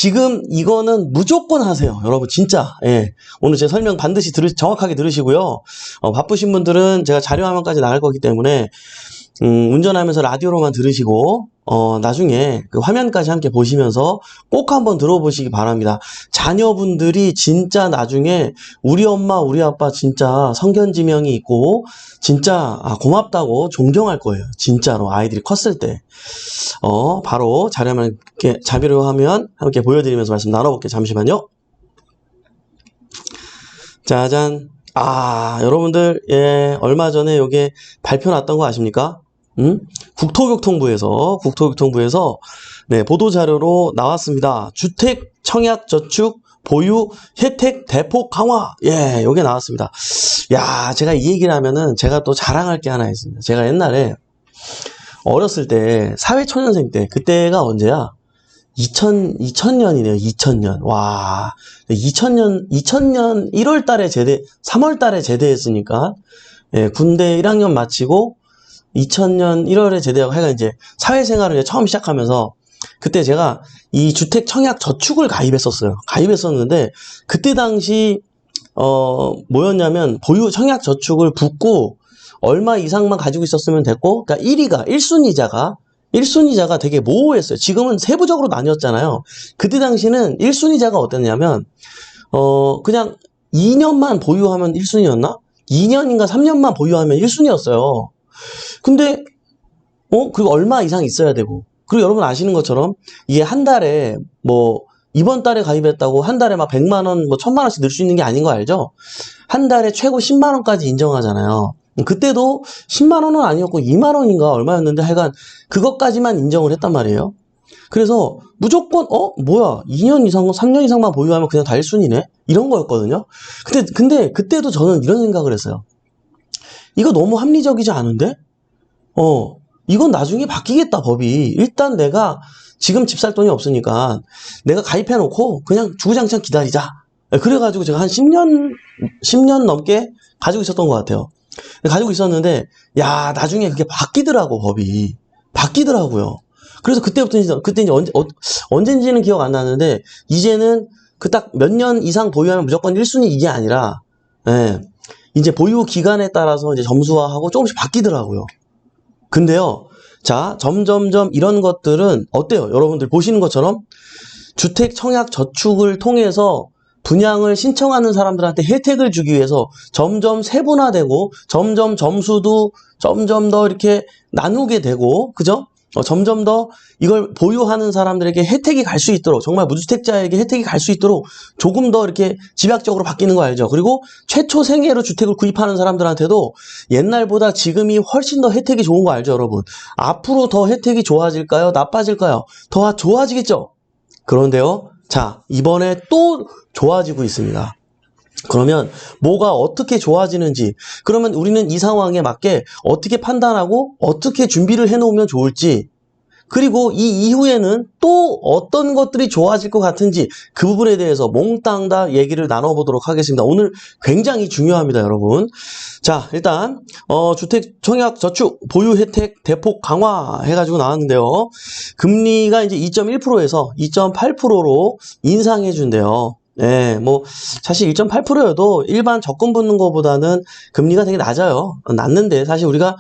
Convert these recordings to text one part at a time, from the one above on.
지금 이거는 무조건 하세요. 여러분, 진짜. 예. 오늘 제 설명 반드시 정확하게 들으시고요. 바쁘신 분들은 제가 자료화면까지 나갈 거기 때문에, 운전하면서 라디오로만 들으시고, 나중에 그 화면까지 함께 보시면서 꼭 한번 들어보시기 바랍니다. 자녀분들이 진짜 나중에 우리 엄마, 우리 아빠 진짜 성견지명이 있고, 진짜 고맙다고 존경할 거예요. 진짜로 아이들이 컸을 때. 바로 자료화면 함께 보여드리면서 말씀 나눠볼게요. 잠시만요. 짜잔. 여러분들, 예, 얼마 전에 요게 발표 났던 거 아십니까? 국토교통부에서, 네, 보도자료로 나왔습니다. 주택 청약저축 보유 혜택 대폭 강화. 예, 요게 나왔습니다. 야, 제가 이 얘기를 하면은 제가 또 자랑할 게 하나 있습니다. 제가 옛날에 어렸을 때, 사회초년생 때, 그때가 언제야? 2000년이네요. 2000년. 와, 2000년 1월 달에 3월 달에 제대했으니까, 예, 군대 1학년 마치고, 2000년 1월에 제대하고 하여간 이제 사회생활을 이제 처음 시작하면서, 그때 제가 이 주택 청약 저축을 가입했었는데, 그때 당시, 뭐였냐면, 보유 청약 저축을 붓고, 얼마 이상만 가지고 있었으면 됐고, 그러니까 1순위자가 되게 모호했어요. 지금은 세부적으로 나뉘었잖아요. 그때 당시는 1순위자가 어땠냐면, 그냥 2년만 보유하면 1순위였나? 2년인가 3년만 보유하면 1순위였어요. 근데, 그리고 얼마 이상 있어야 되고. 그리고 여러분 아시는 것처럼, 이게 한 달에, 이번 달에 가입했다고 한 달에 막 100만원, 1000만원씩 넣을 수 있는 게 아닌 거 알죠? 한 달에 최고 10만원까지 인정하잖아요. 그때도 10만원은 아니었고 2만원인가 얼마였는데 하여간 그것까지만 인정을 했단 말이에요. 그래서 무조건 2년 이상, 3년 이상만 보유하면 그냥 다 1순위네? 이런 거였거든요. 근데 그때도 저는 이런 생각을 했어요. 이거 너무 합리적이지 않은데? 이건 나중에 바뀌겠다, 법이. 일단 내가 지금 집 살 돈이 없으니까 내가 가입해놓고 그냥 주구장창 기다리자. 그래가지고 제가 한 10년 넘게 가지고 있었던 것 같아요. 가지고 있었는데, 야, 나중에 그게 바뀌더라고, 법이. 바뀌더라고요. 그래서 그때 이제 언젠지는 기억 안 나는데, 이제는 그 딱 몇 년 이상 보유하면 무조건 1순위 이게 아니라, 예, 이제 보유 기간에 따라서 이제 점수화하고 조금씩 바뀌더라고요. 근데요, 자, 점점점 이런 것들은 어때요? 여러분들 보시는 것처럼 주택 청약 저축을 통해서 분양을 신청하는 사람들한테 혜택을 주기 위해서 점점 세분화되고 점점 점수도 점점 더 이렇게 나누게 되고, 그죠? 점점 더 이걸 보유하는 사람들에게 혜택이 갈 수 있도록, 정말 무주택자에게 혜택이 갈 수 있도록 조금 더 이렇게 집약적으로 바뀌는 거 알죠? 그리고 최초 생애로 주택을 구입하는 사람들한테도 옛날보다 지금이 훨씬 더 혜택이 좋은 거 알죠, 여러분? 앞으로 더 혜택이 좋아질까요? 나빠질까요? 더 좋아지겠죠? 그런데요, 자, 이번에 또 좋아지고 있습니다. 그러면 뭐가 어떻게 좋아지는지, 그러면 우리는 이 상황에 맞게 어떻게 판단하고 어떻게 준비를 해놓으면 좋을지, 그리고 이 이후에는 또 어떤 것들이 좋아질 것 같은지, 그 부분에 대해서 몽땅 다 얘기를 나눠보도록 하겠습니다. 오늘 굉장히 중요합니다, 여러분. 자, 일단 주택 청약 저축 보유 혜택 대폭 강화 해가지고 나왔는데요. 금리가 이제 2.1%에서 2.8%로 인상해 준대요. 네, 사실 1.8%여도 일반 적금 붙는 것보다는 금리가 되게 낮는데, 사실 우리가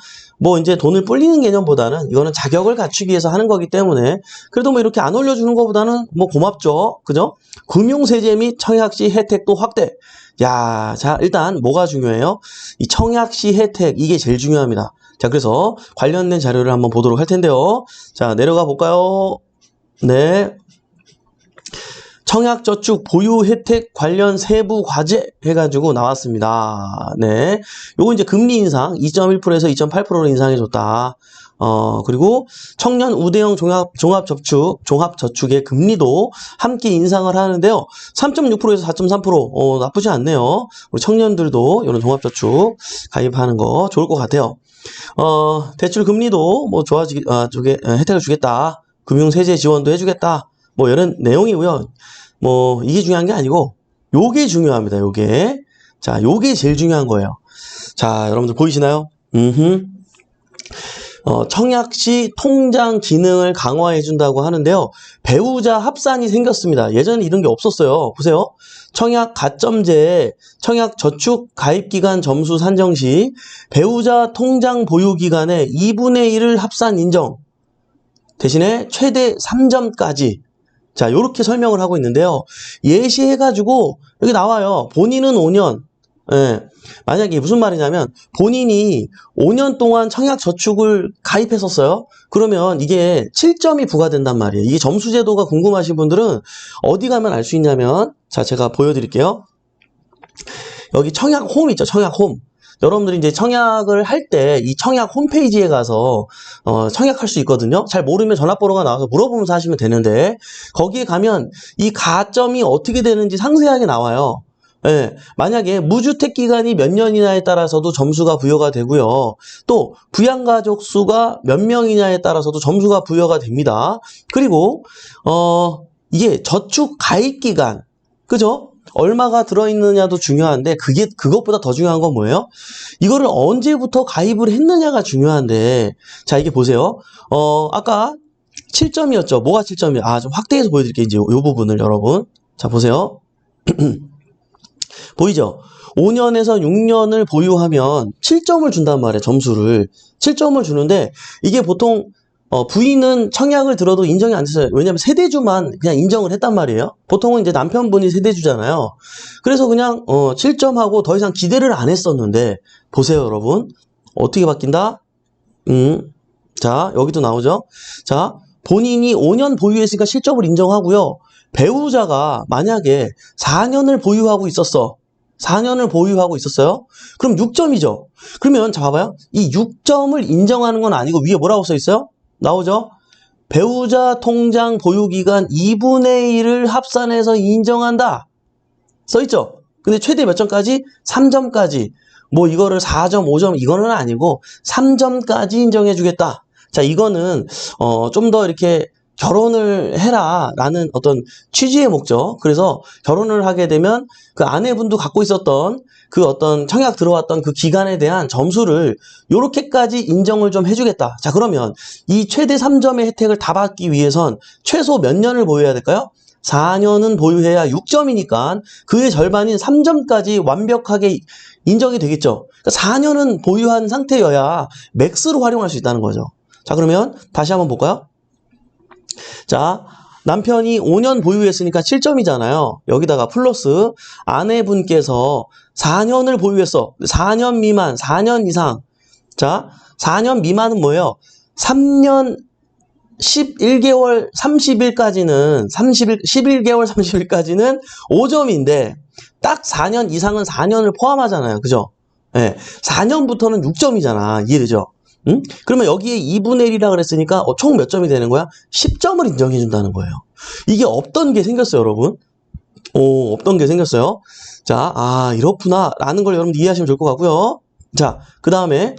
이제 돈을 불리는 개념보다는 이거는 자격을 갖추기 위해서 하는 거기 때문에, 그래도 이렇게 안 올려주는 것보다는 고맙죠. 그죠? 금융세제 및 청약시 혜택도 확대. 야, 자, 일단 뭐가 중요해요? 이 청약시 혜택, 이게 제일 중요합니다. 자, 그래서 관련된 자료를 한번 보도록 할 텐데요. 자, 내려가 볼까요? 네. 청약저축 보유 혜택 관련 세부 과제 해가지고 나왔습니다. 네. 요거 이제 금리 인상 2.1%에서 2.8%로 인상해줬다. 그리고 청년 우대형 종합저축의 금리도 함께 인상을 하는데요. 3.6%에서 4.3%, 나쁘지 않네요. 우리 청년들도 이런 종합저축 가입하는 거 좋을 것 같아요. 대출 금리도 혜택을 주겠다. 금융세제 지원도 해주겠다. 이런 내용이고요. 이게 중요한 게 아니고, 요게 중요합니다, 요게. 자, 요게 제일 중요한 거예요. 자, 여러분들 보이시나요? 청약시 통장 기능을 강화해준다고 하는데요. 배우자 합산이 생겼습니다. 예전에 이런 게 없었어요. 보세요. 청약 가점제에 청약 저축 가입기간 점수 산정 시 배우자 통장 보유기간의 2분의 1을 합산 인정. 대신에 최대 3점까지. 자, 요렇게 설명을 하고 있는데요. 예시해가지고 여기 나와요. 본인은 5년. 예. 만약에 무슨 말이냐면 본인이 5년 동안 청약저축을 가입했었어요. 그러면 이게 7점이 부과된단 말이에요. 이게 점수제도가 궁금하신 분들은 어디 가면 알 수 있냐면 자, 제가 보여드릴게요. 여기 청약홈 있죠. 청약홈. 여러분들이 이제 청약을 할 때 이 청약 홈페이지에 가서 청약할 수 있거든요. 잘 모르면 전화번호가 나와서 물어보면서 하시면 되는데 거기에 가면 이 가점이 어떻게 되는지 상세하게 나와요. 예, 만약에 무주택 기간이 몇 년이냐에 따라서도 점수가 부여가 되고요. 또 부양가족 수가 몇 명이냐에 따라서도 점수가 부여가 됩니다. 그리고 이게 저축 가입 기간, 그죠? 얼마가 들어있느냐도 중요한데 그것보다 더 중요한 건 뭐예요? 이거를 언제부터 가입을 했느냐가 중요한데 자, 이게 보세요. 아까 7점이었죠. 뭐가 7점이에요? 아, 좀 확대해서 보여드릴게요. 이제 이 부분을 여러분. 자, 보세요. 보이죠? 5년에서 6년을 보유하면 7점을 준단 말이에요. 점수를. 7점을 주는데 이게 보통 부인은 청약을 들어도 인정이 안 됐어요. 왜냐면 세대주만 그냥 인정을 했단 말이에요. 보통은 이제 남편분이 세대주잖아요. 그래서 그냥 7점하고 더 이상 기대를 안 했었는데 보세요, 여러분. 어떻게 바뀐다? 자, 여기도 나오죠? 자, 본인이 5년 보유했으니까 실적을 인정하고요. 배우자가 만약에 4년을 보유하고 있었어. 4년을 보유하고 있었어요. 그럼 6점이죠. 그러면 자, 봐봐요. 이 6점을 인정하는 건 아니고 위에 뭐라고 써 있어요? 나오죠? 배우자 통장 보유기간 2분의 1을 합산해서 인정한다. 써 있죠? 근데 최대 몇 점까지? 3점까지. 뭐 이거를 4점, 5점 이거는 아니고 3점까지 인정해 주겠다. 자, 이거는 좀 더 이렇게 결혼을 해라 라는 어떤 취지의 목적. 그래서 결혼을 하게 되면 그 아내분도 갖고 있었던 그 어떤 청약 들어왔던 그 기간에 대한 점수를 요렇게까지 인정을 좀 해주겠다. 자, 그러면 이 최대 3점의 혜택을 다 받기 위해선 최소 몇 년을 보유해야 될까요? 4년은 보유해야 6점이니까 그의 절반인 3점까지 완벽하게 인정이 되겠죠. 그러니까 4년은 보유한 상태여야 맥스로 활용할 수 있다는 거죠. 자, 그러면 다시 한번 볼까요? 자, 남편이 5년 보유했으니까 7점이잖아요. 여기다가 플러스 아내분께서 4년을 보유했어. 4년 미만, 4년 이상. 자, 4년 미만은 뭐예요? 3년 11개월 30일까지는 11개월 30일까지는 5점인데 딱 4년 이상은 4년을 포함하잖아요. 그죠? 네, 4년부터는 6점이잖아. 이해되죠? 응? 그러면 여기에 2분의 1이라 그랬으니까 총 몇 점이 되는 거야? 10점을 인정해 준다는 거예요. 이게 없던 게 생겼어요, 여러분. 없던 게 생겼어요. 자, 이렇구나 라는 걸 여러분 이해하시면 좋을 것 같고요. 자, 그 다음에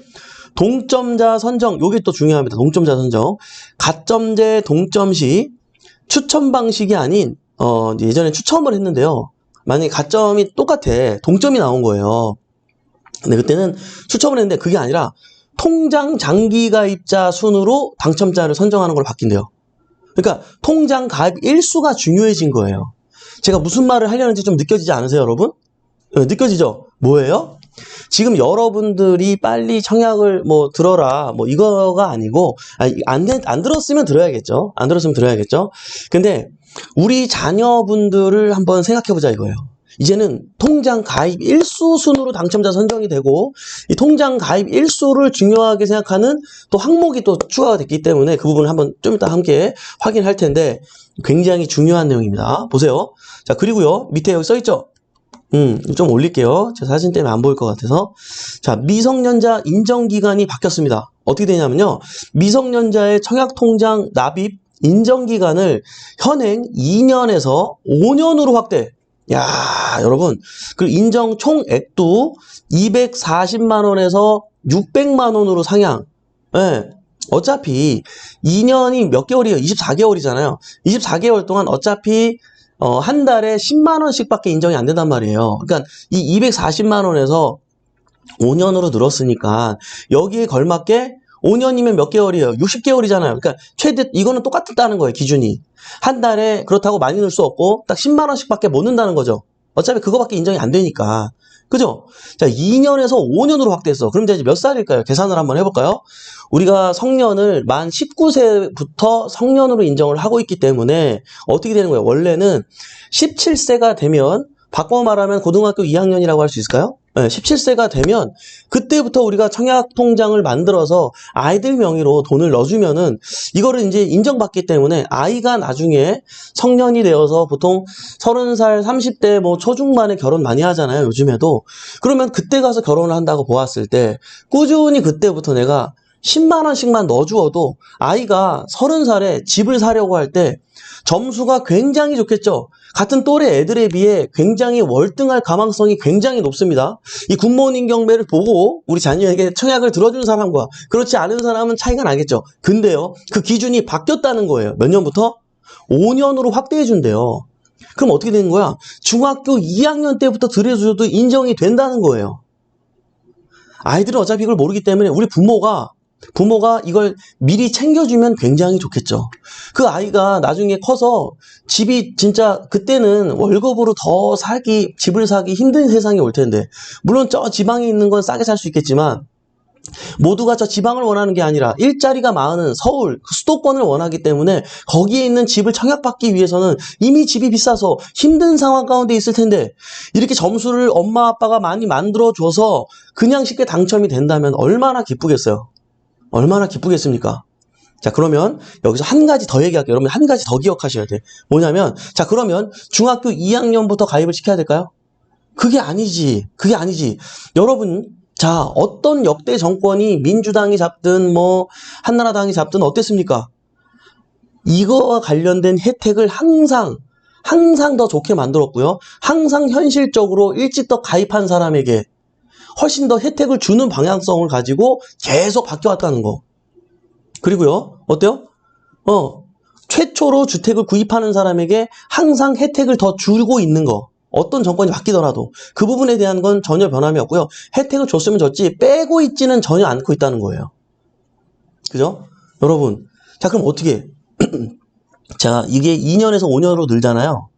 동점자 선정, 요게 또 중요합니다. 동점자 선정. 가점제 동점 시 추첨 방식이 아닌 예전에 추첨을 했는데요. 만약에 가점이 똑같아. 동점이 나온 거예요. 근데 그때는 추첨을 했는데 그게 아니라 통장 장기 가입자 순으로 당첨자를 선정하는 걸로 바뀐대요. 그러니까 통장 가입 일수가 중요해진 거예요. 제가 무슨 말을 하려는지 좀 느껴지지 않으세요, 여러분? 네, 느껴지죠? 뭐예요? 지금 여러분들이 빨리 청약을 들어라 이거가 아니고 안 들었으면 들어야겠죠. 안 들었으면 들어야겠죠. 근데 우리 자녀분들을 한번 생각해보자 이거예요. 이제는 통장 가입 일수 순으로 당첨자 선정이 되고 이 통장 가입 일수를 중요하게 생각하는 또 항목이 또 추가가 됐기 때문에 그 부분을 한번 좀 이따 함께 확인할 텐데 굉장히 중요한 내용입니다. 보세요. 자, 그리고요 밑에 여기 써있죠. 좀 올릴게요. 제 사진 때문에 안 보일 것 같아서. 자, 미성년자 인정기간이 바뀌었습니다. 어떻게 되냐면요. 미성년자의 청약통장 납입 인정기간을 현행 2년에서 5년으로 확대. 야, 여러분. 그 인정 총액도 240만 원에서 600만 원으로 상향. 네. 어차피 2년이 몇 개월이에요? 24개월이잖아요. 24개월 동안 어차피 한 달에 10만 원씩 밖에 인정이 안 된단 말이에요. 그러니까 이 240만 원에서 5년으로 늘었으니까 여기에 걸맞게 5년이면 몇 개월이에요? 60개월이잖아요. 그러니까 최대 이거는 똑같다는 거예요. 기준이. 한 달에 그렇다고 많이 넣을 수 없고 딱 10만 원씩밖에 못 넣는다는 거죠. 어차피 그거밖에 인정이 안 되니까. 그죠? 자, 2년에서 5년으로 확대했어. 그럼 이제 몇 살일까요? 계산을 한번 해볼까요? 우리가 성년을 만 19세부터 성년으로 인정을 하고 있기 때문에 어떻게 되는 거예요? 원래는 17세가 되면 바꿔 말하면 고등학교 2학년이라고 할 수 있을까요? 네, 17세가 되면 그때부터 우리가 청약통장을 만들어서 아이들 명의로 돈을 넣어주면은 이거를 이제 인정받기 때문에 아이가 나중에 성년이 되어서 보통 30살, 30대 뭐 초중반에 결혼 많이 하잖아요. 요즘에도. 그러면 그때 가서 결혼을 한다고 보았을 때 꾸준히 그때부터 내가 10만 원씩만 넣어주어도 아이가 30살에 집을 사려고 할 때 점수가 굉장히 좋겠죠. 같은 또래 애들에 비해 굉장히 월등할 가망성이 굉장히 높습니다. 이 굿모닝 경매를 보고 우리 자녀에게 청약을 들어준 사람과 그렇지 않은 사람은 차이가 나겠죠. 근데요, 그 기준이 바뀌었다는 거예요. 몇 년부터? 5년으로 확대해 준대요. 그럼 어떻게 되는 거야? 중학교 2학년 때부터 들여줘도 인정이 된다는 거예요. 아이들은 어차피 이걸 모르기 때문에 우리 부모가 이걸 미리 챙겨주면 굉장히 좋겠죠. 그 아이가 나중에 커서 집이 진짜 그때는 월급으로 집을 사기 힘든 세상이 올 텐데, 물론 저 지방에 있는 건 싸게 살 수 있겠지만 모두가 저 지방을 원하는 게 아니라 일자리가 많은 서울, 수도권을 원하기 때문에 거기에 있는 집을 청약받기 위해서는 이미 집이 비싸서 힘든 상황 가운데 있을 텐데, 이렇게 점수를 엄마 아빠가 많이 만들어줘서 그냥 쉽게 당첨이 된다면 얼마나 기쁘겠어요. 얼마나 기쁘겠습니까? 자, 그러면 여기서 한 가지 더 얘기할게요. 여러분 한 가지 더 기억하셔야 돼. 뭐냐면, 자, 그러면 중학교 2학년부터 가입을 시켜야 될까요? 그게 아니지. 여러분, 자, 어떤 역대 정권이 민주당이 잡든 뭐 한나라당이 잡든 어땠습니까? 이거와 관련된 혜택을 항상 더 좋게 만들었고요. 항상 현실적으로 일찍 더 가입한 사람에게 훨씬 더 혜택을 주는 방향성을 가지고 계속 바뀌어왔다는 거. 그리고요, 어때요? 최초로 주택을 구입하는 사람에게 항상 혜택을 더 주고 있는 거. 어떤 정권이 바뀌더라도 그 부분에 대한 건 전혀 변함이 없고요. 혜택을 줬으면 줬지 빼고 있지는 전혀 않고 있다는 거예요. 그죠? 여러분, 자, 그럼 어떻게 자, 이게 2년에서 5년으로 늘잖아요.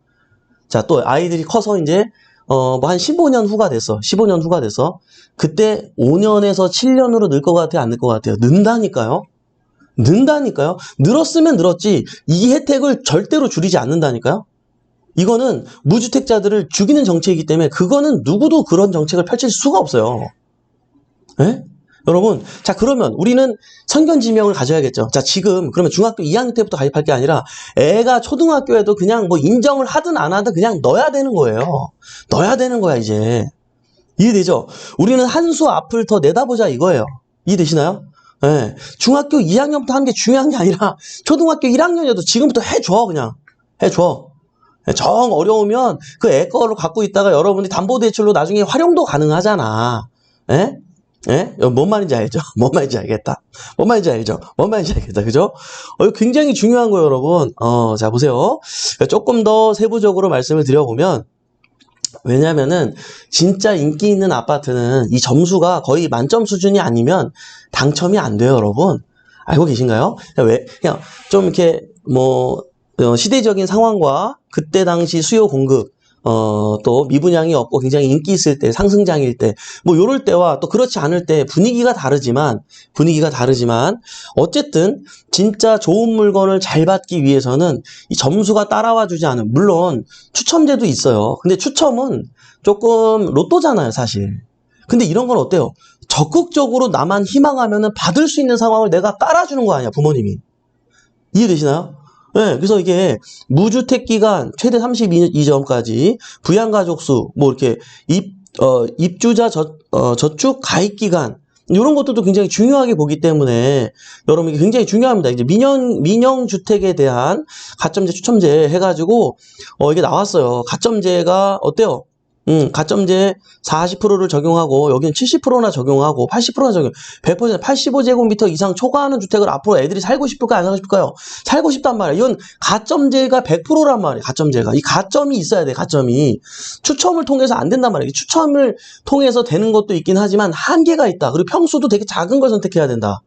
자, 또 아이들이 커서 이제 뭐 한 15년 후가 됐어. 15년 후가 됐어. 그때 5년에서 7년으로 늘 것 같아요? 안 늘 것 같아요? 는다니까요. 늘었으면 늘었지 이 혜택을 절대로 줄이지 않는다니까요. 이거는 무주택자들을 죽이는 정책이기 때문에 그거는 누구도 그런 정책을 펼칠 수가 없어요. 예? 여러분, 자, 그러면 우리는 선견지명을 가져야겠죠. 자, 지금 그러면 중학교 2학년 때부터 가입할 게 아니라 애가 초등학교에도 그냥 뭐 인정을 하든 안 하든 그냥 넣어야 되는 거예요. 넣어야 되는 거야, 이제. 이해되죠? 우리는 한 수 앞을 더 내다보자 이거예요. 이해되시나요? 예. 중학교 2학년부터 하는 게 중요한 게 아니라 초등학교 1학년이어도 지금부터 해줘, 그냥. 해줘. 정 어려우면 그 애 거를 갖고 있다가 여러분이 담보대출로 나중에 활용도 가능하잖아. 예? 예? 뭔 말인지 알죠? 뭔 말인지 알겠다. 뭔 말인지 알죠? 뭔 말인지 알겠다. 그죠? 이거 굉장히 중요한 거예요, 여러분. 자, 보세요. 조금 더 세부적으로 말씀을 드려보면, 왜냐면은, 진짜 인기 있는 아파트는 이 점수가 거의 만점 수준이 아니면 당첨이 안 돼요, 여러분. 알고 계신가요? 그냥 좀 이렇게, 시대적인 상황과 그때 당시 수요 공급, 또 미분양이 없고 굉장히 인기 있을 때, 상승장일 때, 뭐 요럴 때와 또 그렇지 않을 때 분위기가 다르지만, 어쨌든 진짜 좋은 물건을 잘 받기 위해서는 이 점수가 따라와 주지 않은, 물론 추첨제도 있어요. 근데 추첨은 조금 로또잖아요, 사실. 근데 이런 건 어때요? 적극적으로 나만 희망하면은 받을 수 있는 상황을 내가 깔아주는 거 아니야, 부모님이. 이해되시나요? 네, 그래서 이게 무주택 기간 최대 32점까지 부양가족수 뭐 이렇게 입주자 저축 가입 기간 이런 것들도 굉장히 중요하게 보기 때문에 여러분 이게 굉장히 중요합니다. 이제 민영 주택에 대한 가점제 추첨제 해가지고 이게 나왔어요. 가점제가 어때요? 가점제 40%를 적용하고 여기는 70%나 적용하고 80%나 적용 100% 85제곱미터 이상 초과하는 주택을 앞으로 애들이 살고 싶을까요? 안 살고 싶을까요? 살고 싶단 말이에요. 이건 가점제가 100%란 말이에요. 가점제가. 이 가점이 있어야 돼. 가점이. 추첨을 통해서 안 된단 말이에요. 추첨을 통해서 되는 것도 있긴 하지만 한계가 있다. 그리고 평수도 되게 작은 걸 선택해야 된다.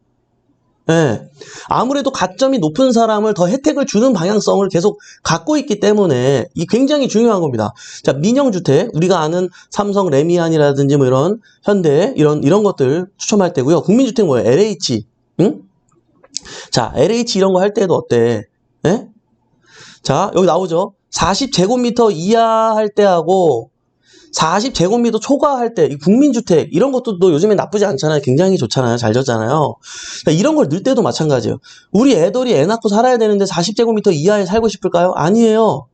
예. 아무래도 가점이 높은 사람을 더 혜택을 주는 방향성을 계속 갖고 있기 때문에 이 굉장히 중요한 겁니다. 자, 민영주택, 우리가 아는 삼성 레미안이라든지 뭐 이런 현대 이런 것들 추첨할 때고요. 국민주택 뭐예요? LH. 응? 자, LH 이런 거 할 때도 어때? 예? 자, 여기 나오죠. 40제곱미터 이하 할 때하고 40제곱미터 초과할 때, 이 국민주택, 이런 것도 또 요즘에 나쁘지 않잖아요. 굉장히 좋잖아요. 잘 졌잖아요. 그러니까 이런 걸 넣을 때도 마찬가지예요. 우리 애들이 애 낳고 살아야 되는데 40제곱미터 이하에 살고 싶을까요? 아니에요.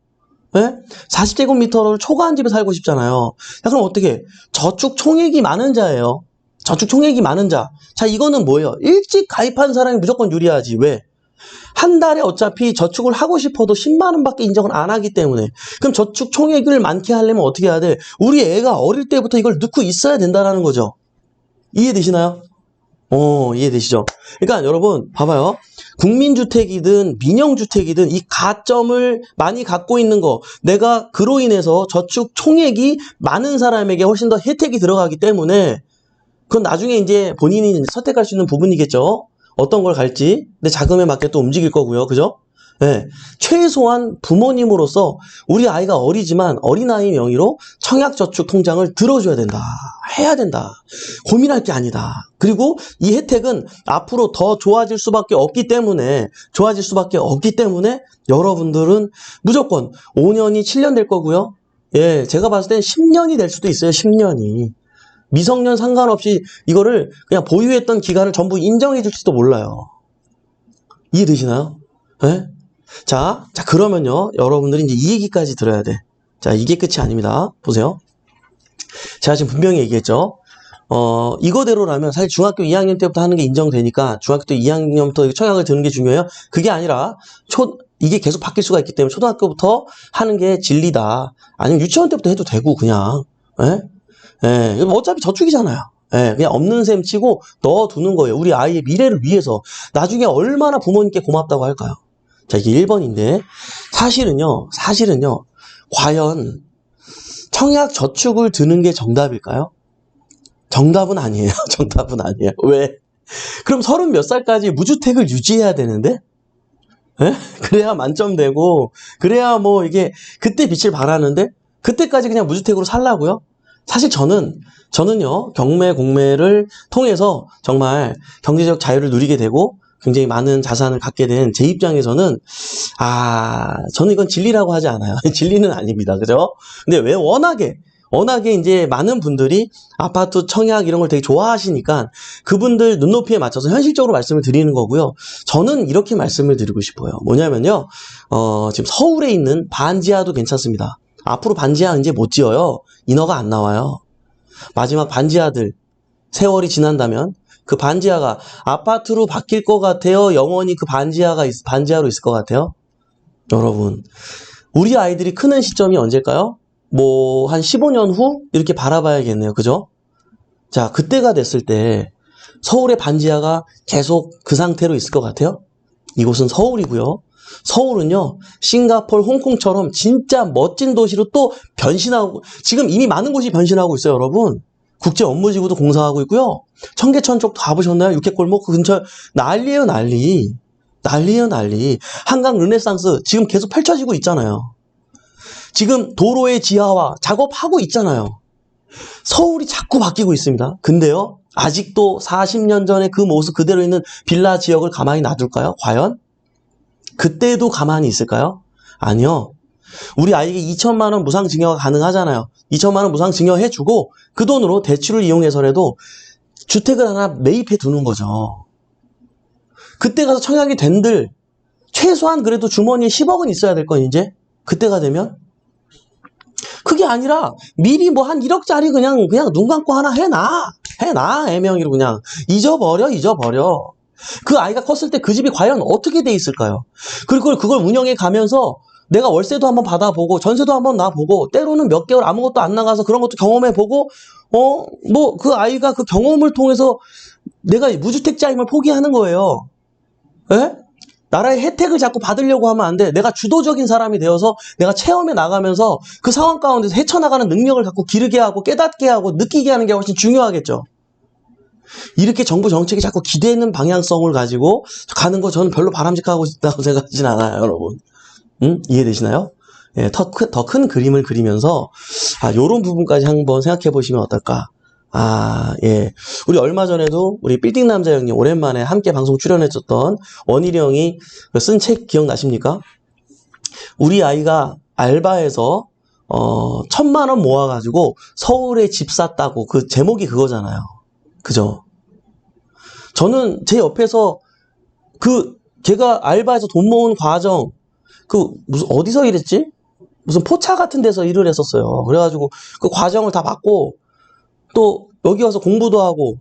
예? 40제곱미터를 초과한 집에 살고 싶잖아요. 자, 그럼 어떻게? 저축 총액이 많은 자예요. 저축 총액이 많은 자. 자, 이거는 뭐예요? 일찍 가입한 사람이 무조건 유리하지. 왜? 한 달에 어차피 저축을 하고 싶어도 10만 원밖에 인정을 안 하기 때문에. 그럼 저축 총액을 많게 하려면 어떻게 해야 돼? 우리 애가 어릴 때부터 이걸 넣고 있어야 된다는 거죠. 이해되시나요? 이해되시죠? 그러니까 여러분 봐봐요. 국민주택이든 민영주택이든 이 가점을 많이 갖고 있는 거, 내가 그로 인해서 저축 총액이 많은 사람에게 훨씬 더 혜택이 들어가기 때문에 그건 나중에 이제 본인이 선택할 수 있는 부분이겠죠. 어떤 걸 갈지. 근데 자금에 맞게 또 움직일 거고요. 그죠? 네. 최소한 부모님으로서 우리 아이가 어리지만 어린아이 명의로 청약저축 통장을 들어줘야 된다. 해야 된다. 고민할 게 아니다. 그리고 이 혜택은 앞으로 더 좋아질 수밖에 없기 때문에 여러분들은 무조건 5년이 7년 될 거고요. 예, 제가 봤을 땐 10년이 될 수도 있어요. 10년이. 미성년 상관없이 이거를 그냥 보유했던 기간을 전부 인정해 줄지도 몰라요. 이해되시나요? 네? 자, 그러면요. 여러분들이 이제 이 얘기까지 들어야 돼. 자, 이게 끝이 아닙니다. 보세요. 제가 지금 분명히 얘기했죠. 이거대로라면 사실 중학교 2학년 때부터 하는 게 인정되니까 중학교 때 2학년부터 청약을 드는 게 중요해요. 그게 아니라 이게 계속 바뀔 수가 있기 때문에 초등학교부터 하는 게 진리다. 아니면 유치원 때부터 해도 되고 그냥. 예? 예, 어차피 저축이잖아요. 예, 그냥 없는 셈 치고 넣어두는 거예요. 우리 아이의 미래를 위해서. 나중에 얼마나 부모님께 고맙다고 할까요? 자, 이게 1번인데, 사실은요, 과연 청약 저축을 드는 게 정답일까요? 정답은 아니에요. 정답은 아니에요. 왜? 그럼 30 몇 살까지 무주택을 유지해야 되는데? 예? 그래야 만점 되고, 그래야 뭐 이게, 그때 빛을 발하는데, 그때까지 그냥 무주택으로 살라고요? 사실 저는요, 경매, 공매를 통해서 정말 경제적 자유를 누리게 되고 굉장히 많은 자산을 갖게 된 제 입장에서는, 저는 이건 진리라고 하지 않아요. 진리는 아닙니다. 그죠? 근데 왜 워낙에 이제 많은 분들이 아파트 청약 이런 걸 되게 좋아하시니까 그분들 눈높이에 맞춰서 현실적으로 말씀을 드리는 거고요. 저는 이렇게 말씀을 드리고 싶어요. 뭐냐면요, 지금 서울에 있는 반지하도 괜찮습니다. 앞으로 반지하 이제 못 지어요. 인허가 안 나와요. 마지막 반지하들 세월이 지난다면 그 반지하가 아파트로 바뀔 것 같아요? 영원히 그 반지하로 있을 것 같아요? 여러분, 우리 아이들이 크는 시점이 언제일까요? 뭐 한 15년 후 이렇게 바라봐야겠네요. 그죠? 자, 그때가 됐을 때 서울의 반지하가 계속 그 상태로 있을 것 같아요? 이곳은 서울이고요. 서울은요, 싱가포르, 홍콩처럼 진짜 멋진 도시로 또 변신하고, 지금 이미 많은 곳이 변신하고 있어요, 여러분. 국제 업무지구도 공사하고 있고요. 청계천 쪽 가보셨나요? 육개골목 그 근처 난리예요, 난리. 난리예요, 난리. 한강 르네상스 지금 계속 펼쳐지고 있잖아요. 지금 도로의 지하화 작업하고 있잖아요. 서울이 자꾸 바뀌고 있습니다. 근데요, 아직도 40년 전에 그 모습 그대로 있는 빌라 지역을 가만히 놔둘까요? 과연? 그때도 가만히 있을까요? 아니요. 우리 아이에게 2천만 원 무상증여가 가능하잖아요. 2천만 원 무상증여해주고 그 돈으로 대출을 이용해서라도 주택을 하나 매입해 두는 거죠. 그때 가서 청약이 된들 최소한 그래도 주머니에 10억은 있어야 될 건 이제 그때가 되면 그게 아니라 미리 뭐 한 1억짜리 그냥 눈 감고 하나 해놔 애명이로 그냥 잊어버려. 그 아이가 컸을 때 그 집이 과연 어떻게 돼 있을까요? 그리고 그걸 운영해 가면서 내가 월세도 한번 받아보고 전세도 한번 놔보고 때로는 몇 개월 아무것도 안 나가서 그런 것도 경험해보고 뭐 그 아이가 그 경험을 통해서 내가 무주택자임을 포기하는 거예요. 에? 나라의 혜택을 자꾸 받으려고 하면 안 돼. 내가 주도적인 사람이 되어서 내가 체험해 나가면서 그 상황 가운데서 헤쳐나가는 능력을 갖고 기르게 하고 깨닫게 하고 느끼게 하는 게 훨씬 중요하겠죠. 이렇게 정부 정책이 자꾸 기대는 방향성을 가지고 가는 거 저는 별로 바람직하고 있다고 생각하진 않아요, 여러분. 이해되시나요? 예, 더 큰 그림을 그리면서, 요런 부분까지 한번 생각해 보시면 어떨까? 예. 우리 얼마 전에도 우리 빌딩 남자 형님 오랜만에 함께 방송 출연했었던 원일이 형이 쓴 책 기억나십니까? 우리 아이가 알바해서 1,000만 원 모아가지고 서울에 집 샀다고. 그 제목이 그거잖아요. 그죠? 저는 제 옆에서 걔가 알바해서 돈 모은 과정, 무슨 어디서 일했지? 무슨 포차 같은 데서 일을 했었어요. 그래가지고 그 과정을 다 받고 또 여기 와서 공부도 하고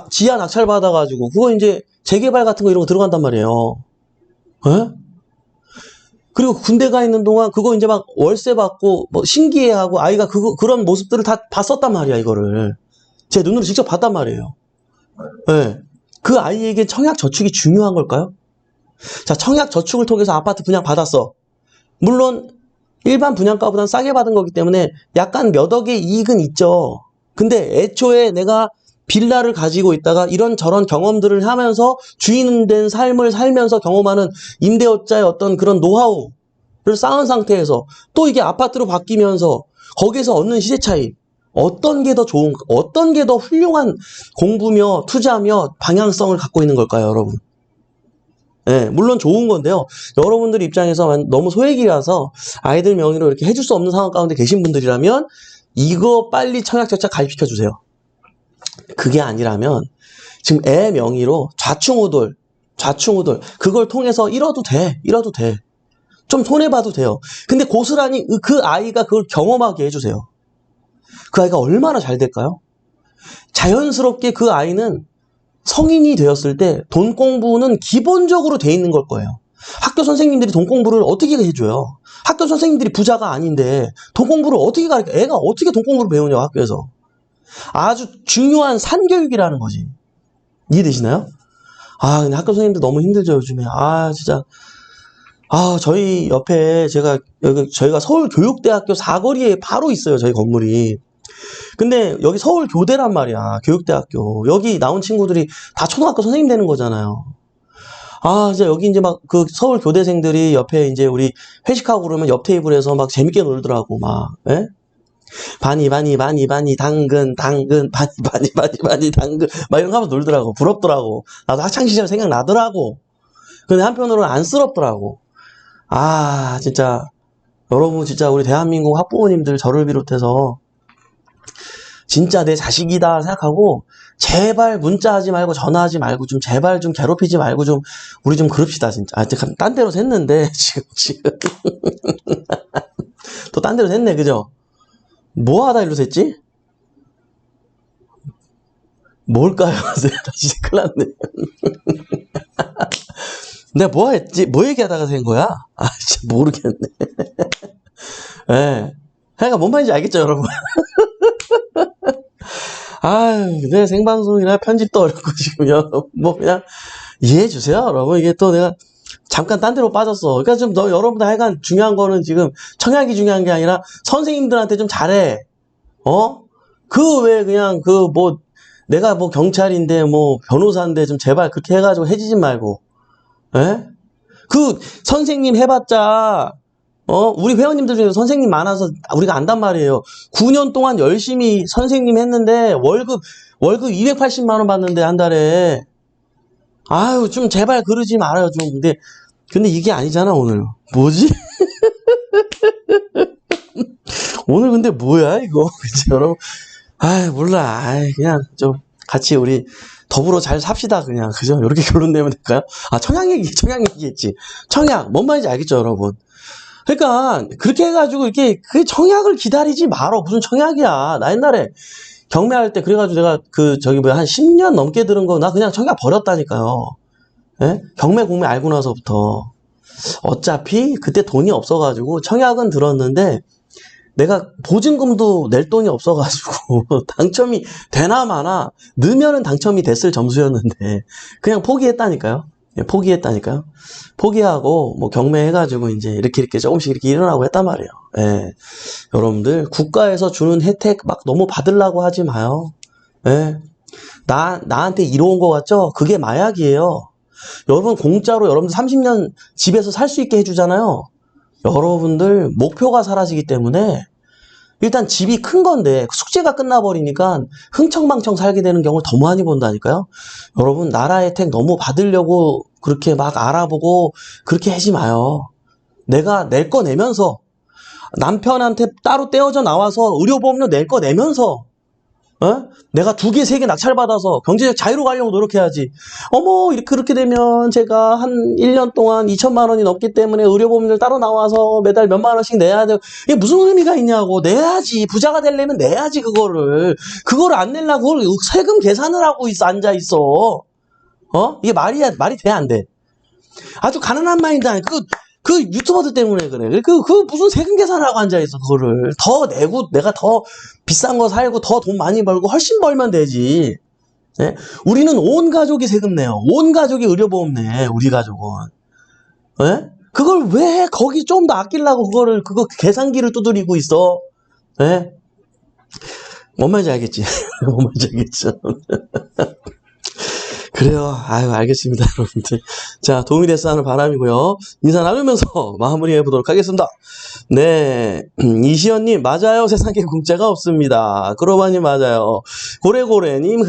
지하 낙찰 받아가지고 그거 이제 재개발 같은 거 이런 거 들어간단 말이에요. 에? 그리고 군대 가 있는 동안 그거 이제 막 월세 받고 뭐 신기해하고 아이가 그런 모습들을 다 봤었단 말이야, 이거를. 제 눈으로 직접 봤단 말이에요. 예. 그 아이에게 청약 저축이 중요한 걸까요? 자, 청약 저축을 통해서 아파트 분양 받았어. 물론 일반 분양가보다는 싸게 받은 거기 때문에 약간 몇 억의 이익은 있죠. 근데 애초에 내가 빌라를 가지고 있다가 이런저런 경험들을 하면서 주인 된 삶을 살면서 경험하는 임대업자의 어떤 그런 노하우를 쌓은 상태에서 또 이게 아파트로 바뀌면서 거기에서 얻는 시세 차이, 어떤 게 더 좋은, 어떤 게 더 훌륭한 공부며 투자며 방향성을 갖고 있는 걸까요, 여러분? 예, 물론 좋은 건데요. 여러분들 입장에서 너무 소액이라서 아이들 명의로 이렇게 해줄 수 없는 상황 가운데 계신 분들이라면 이거 빨리 청약절차 가입시켜 주세요. 그게 아니라면 지금 애 명의로 좌충우돌 그걸 통해서 잃어도 돼. 좀 손해봐도 돼요. 근데 고스란히 그 아이가 그걸 경험하게 해주세요. 그 아이가 얼마나 잘 될까요? 자연스럽게 그 아이는 성인이 되었을 때 돈 공부는 기본적으로 돼 있는 걸 거예요. 학교 선생님들이 돈 공부를 어떻게 해줘요? 학교 선생님들이 부자가 아닌데 돈 공부를 어떻게 가르쳐? 애가 어떻게 돈 공부를 배우냐고, 학교에서. 아주 중요한 산교육이라는 거지. 이해되시나요? 근데 학교 선생님들 너무 힘들죠, 요즘에. 진짜. 저희 옆에 저희가 서울교육대학교 사거리에 바로 있어요, 저희 건물이. 근데 여기 서울교대란 말이야, 교육대학교. 여기 나온 친구들이 다 초등학교 선생님 되는 거잖아요. 진짜 여기 이제 막 그 서울교대생들이 옆에 이제 우리 회식하고 그러면 옆 테이블에서 막 재밌게 놀더라고, 막. 예? 바니 당근 바니 당근 막 이런 거 하면서 놀더라고. 부럽더라고. 나도 학창시절 생각나더라고. 근데 한편으로는 안쓰럽더라고. 진짜 여러분, 진짜 우리 대한민국 학부모님들 저를 비롯해서 진짜 내 자식이다 생각하고 제발 문자하지 말고 전화하지 말고 좀 제발 좀 괴롭히지 말고 좀 우리 좀 그럽시다, 진짜. 딴 데로 샜는데 지금 또 딴 데로 샜네, 그죠? 뭐 하다 일로 샜지? 뭘까요? 다시 큰일 났네. 내가 뭐 했지? 뭐 얘기하다가 샌 거야? 진짜 모르겠네. 예. 그러니까 뭔 말인지 알겠죠, 여러분? 내 생방송이나 편집도 어렵고 지금요. 뭐 그냥 이해해 주세요, 여러분. 이게 또 내가 잠깐 딴 데로 빠졌어. 그러니까 좀 여러분들 하여간 중요한 거는 지금 청약이 중요한 게 아니라 선생님들한테 좀 잘해. 왜 그냥 내가 뭐 경찰인데 뭐 변호사인데 좀 제발 그렇게 해가지고 해지지 말고. 예? 선생님 해봤자, 우리 회원님들 중에 선생님 많아서 우리가 안단 말이에요. 9년 동안 열심히 선생님 했는데 월급 280만 원 받는데, 한 달에. 좀 제발 그러지 말아요, 좀. 근데 이게 아니잖아, 오늘. 뭐지? 오늘 근데 뭐야, 이거? 그치, 여러분? 몰라. 그냥 좀 같이 우리 더불어 잘 삽시다, 그냥. 그죠? 이렇게 결론 내면 될까요? 청약 얘기했지. 청약. 뭔 말인지 알겠죠, 여러분? 그러니까 그렇게 해가지고 이렇게 그 청약을 기다리지 말어. 무슨 청약이야. 나 옛날에 경매할 때 그래가지고 내가 한 10년 넘게 들은 거 나 그냥 청약 버렸다니까요. 예? 경매 공매 알고 나서부터 어차피 그때 돈이 없어가지고 청약은 들었는데 내가 보증금도 낼 돈이 없어가지고 당첨이 되나 마나 넣으면은 당첨이 됐을 점수였는데 그냥 포기했다니까요. 예, 포기했다니까요. 포기하고 뭐 경매해가지고 이제 이렇게 조금씩 이렇게 일어나고 했단 말이에요. 예. 여러분들 국가에서 주는 혜택 막 너무 받으려고 하지 마요. 예. 나한테 이로운 거 같죠? 그게 마약이에요. 여러분, 공짜로 여러분들 30년 집에서 살 수 있게 해주잖아요. 여러분들, 목표가 사라지기 때문에, 일단 집이 큰 건데, 숙제가 끝나버리니까 흥청망청 살게 되는 경우를 더 많이 본다니까요? 여러분, 나라 혜택 너무 받으려고 그렇게 막 알아보고, 그렇게 하지 마요. 내가 낼 거 내면서, 남편한테 따로 떼어져 나와서 의료보험료 낼 거 내면서, 내가 2개, 3개 낙찰받아서 경제적 자유로 가려고 노력해야지. 어머, 이렇게 그렇게 되면 제가 한 1년 동안 2천만 원이 넘기 때문에 의료보험료를 따로 나와서 매달 몇만 원씩 내야 돼요. 이게 무슨 의미가 있냐고. 내야지. 부자가 되려면 내야지, 그거를. 그거를 안 내려고 그걸 세금 계산을 하고 있어, 앉아 있어. 이게 말이 돼, 안 돼? 아주 가난한 마인드 아니야. 그 유튜버들 때문에 그래. 그 무슨 세금 계산하고 앉아있어, 그거를. 더 내고, 내가 더 비싼 거 살고, 더 돈 많이 벌고, 훨씬 벌면 되지. 네? 우리는 온 가족이 세금 내요. 온 가족이 의료보험 내, 우리 가족은. 네? 그걸 왜 거기 좀 더 아끼려고 그거 계산기를 두드리고 있어? 네? 뭔 말인지 알겠지? 뭔 말인지 알겠죠? 그래요. 아유, 알겠습니다, 여러분들. 자, 도움이 됐어 하는 바람이고요. 인사 나누면서 마무리해 보도록 하겠습니다. 네. 이시연님, 맞아요. 세상에 공짜가 없습니다. 그러바님, 맞아요. 고래고래님,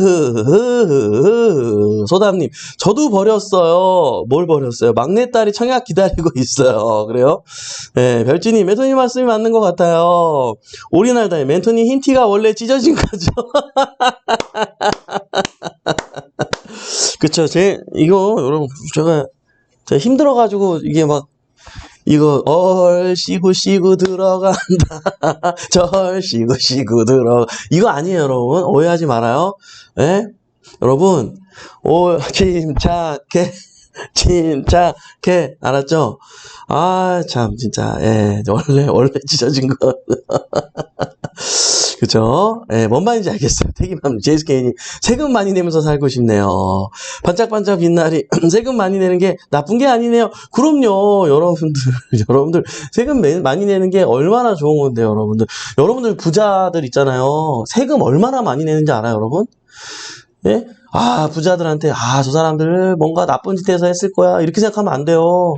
소담님, 저도 버렸어요. 뭘 버렸어요? 막내딸이 청약 기다리고 있어요. 그래요? 네. 별지님, 멘토님 말씀이 맞는 것 같아요. 오리날다의 멘토님 힌티가 원래 찢어진 거죠. 그쵸. 여러분, 제가 힘들어가지고, 이게 막, 이거, 쉬고 들어간다. 쉬고 들어가. 이거 아니에요, 여러분. 오해하지 말아요. 예? 여러분, 침착해. 알았죠? 아, 참, 진짜, 예. 원래 찢어진 거. 그쵸? 예, 뭔 말인지 알겠어요. 태기맘, 제이스케이님. 세금 많이 내면서 살고 싶네요. 반짝반짝 빛나리. 세금 많이 내는 게 나쁜 게 아니네요. 그럼요, 여러분들. 세금 많이 내는 게 얼마나 좋은 건데요, 여러분들. 여러분들 부자들 있잖아요. 세금 얼마나 많이 내는지 알아요, 여러분? 예? 부자들한테, 저 사람들 뭔가 나쁜 짓 해서 했을 거야. 이렇게 생각하면 안 돼요.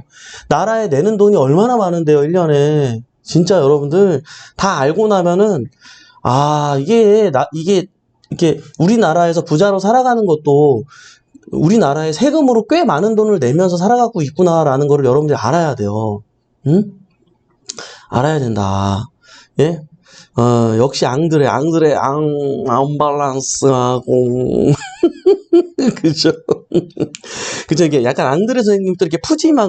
나라에 내는 돈이 얼마나 많은데요, 1년에. 진짜 여러분들, 다 알고 나면은, 이게 우리나라에서 부자로 살아가는 것도 우리나라의 세금으로 꽤 많은 돈을 내면서 살아가고 있구나라는 거를 여러분들이 알아야 돼요. 응? 알아야 된다. 예? 역시 언밸런스하고. 그죠? 그죠? 이게 약간 앙드레 선생님도 이렇게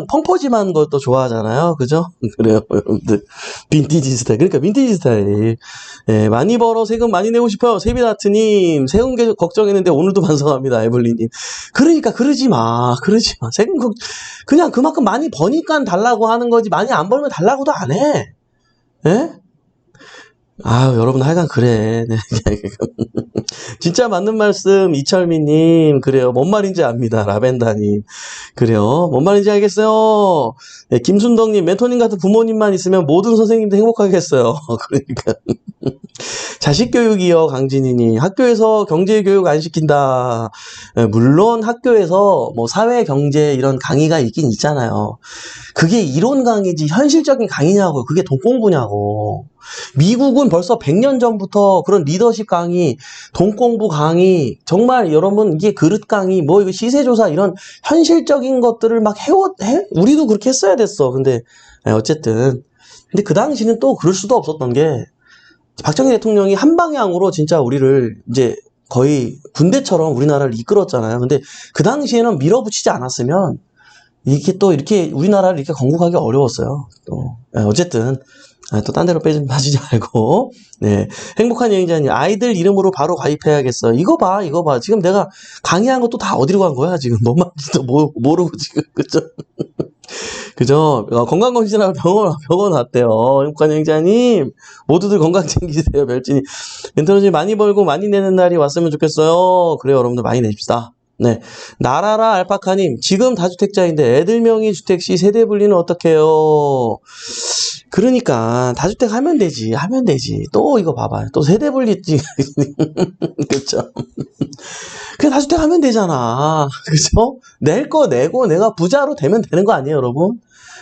펑퍼짐한 것도 좋아하잖아요. 그죠? 그래요, 여러분들. 빈티지 스타일. 그러니까 빈티지 스타일. 예, 많이 벌어 세금 많이 내고 싶어요. 세비다트님, 세금 걱정했는데 오늘도 반성합니다. 에블리님. 그러니까 그러지 마. 세금 그냥 그만큼 많이 버니까 달라고 하는 거지. 많이 안 벌면 달라고도 안 해. 예? 여러분 하여간 그래. 네. 진짜 맞는 말씀 이철미님. 그래요. 뭔 말인지 압니다. 라벤다님. 그래요. 뭔 말인지 알겠어요. 네, 김순덕님, 멘토님 같은 부모님만 있으면 모든 선생님도 행복하겠어요. 그러니까 자식 교육이요. 강진희님, 학교에서 경제 교육 안 시킨다. 물론 학교에서 뭐 사회 경제 이런 강의가 있긴 있잖아요. 그게 이론 강의지 현실적인 강의냐고. 그게 돈 공부냐고. 미국은 벌써 100년 전부터 그런 리더십 강의, 돈 공부 강의, 정말 여러분 이게 그릇 강의, 뭐 이거 시세조사 이런 현실적인 것들을 막 우리도 그렇게 했어야 됐어. 근데 어쨌든 근데 그 당시는 또 그럴 수도 없었던 게 박정희 대통령이 한 방향으로 진짜 우리를 이제 거의 군대처럼 우리나라를 이끌었잖아요. 근데 그 당시에는 밀어붙이지 않았으면 이게 또 이렇게 우리나라를 이렇게 건국하기 어려웠어요. 또 어쨌든 또 딴 데로 빠지지 말고. 네. 행복한 여행자님, 아이들 이름으로 바로 가입해야겠어. 이거 봐. 지금 내가 강의한 것도 다 어디로 간 거야, 지금. 뭔 말인지도 모르고 지금. 그죠? 그죠? 건강검진하고 병원 왔대요. 행복한 여행자님, 모두들 건강 챙기세요. 별진이. 멘토님 많이 벌고 많이 내는 날이 왔으면 좋겠어요. 그래요, 여러분들 많이 내십시다. 네. 나라라 알파카님, 지금 다주택자인데 애들 명의 주택 시 세대 분리는 어떻게 해요? 그러니까, 다주택 하면 되지, 하면 되지. 또 이거 봐봐요. 또 세대 분리, 그쵸? 그냥 다주택 하면 되잖아. 그죠? 낼 거 내고 내가 부자로 되면 되는 거 아니에요, 여러분?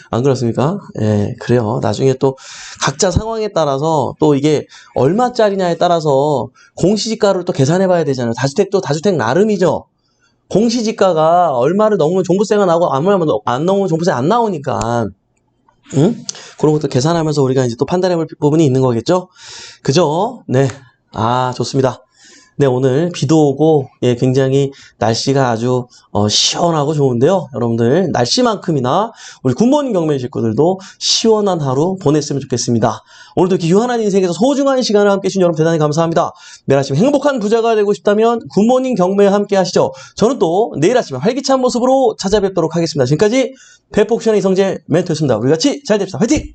안 그렇습니까? 예, 그래요. 나중에 또 각자 상황에 따라서 또 이게 얼마짜리냐에 따라서 공시지가를 또 계산해 봐야 되잖아요. 다주택도 다주택 나름이죠. 공시지가가 얼마를 넘으면 종부세가 나고 얼마를 안 넘으면 종부세 안 나오니까. 응? 그런 것도 계산하면서 우리가 이제 또 판단해 볼 부분이 있는 거겠죠? 그죠? 네. 아, 좋습니다. 네, 오늘 비도 오고, 예, 굉장히 날씨가 아주, 시원하고 좋은데요. 여러분들, 날씨만큼이나 우리 굿모닝 경매 식구들도 시원한 하루 보냈으면 좋겠습니다. 오늘도 이렇게 유한한 인생에서 소중한 시간을 함께 해주신 여러분 대단히 감사합니다. 매일 아침 행복한 부자가 되고 싶다면 굿모닝 경매와 함께 하시죠. 저는 또 내일 아침에 활기찬 모습으로 찾아뵙도록 하겠습니다. 지금까지 배포옵션의 이성재 멘토였습니다. 우리 같이 잘 됩시다. 화이팅!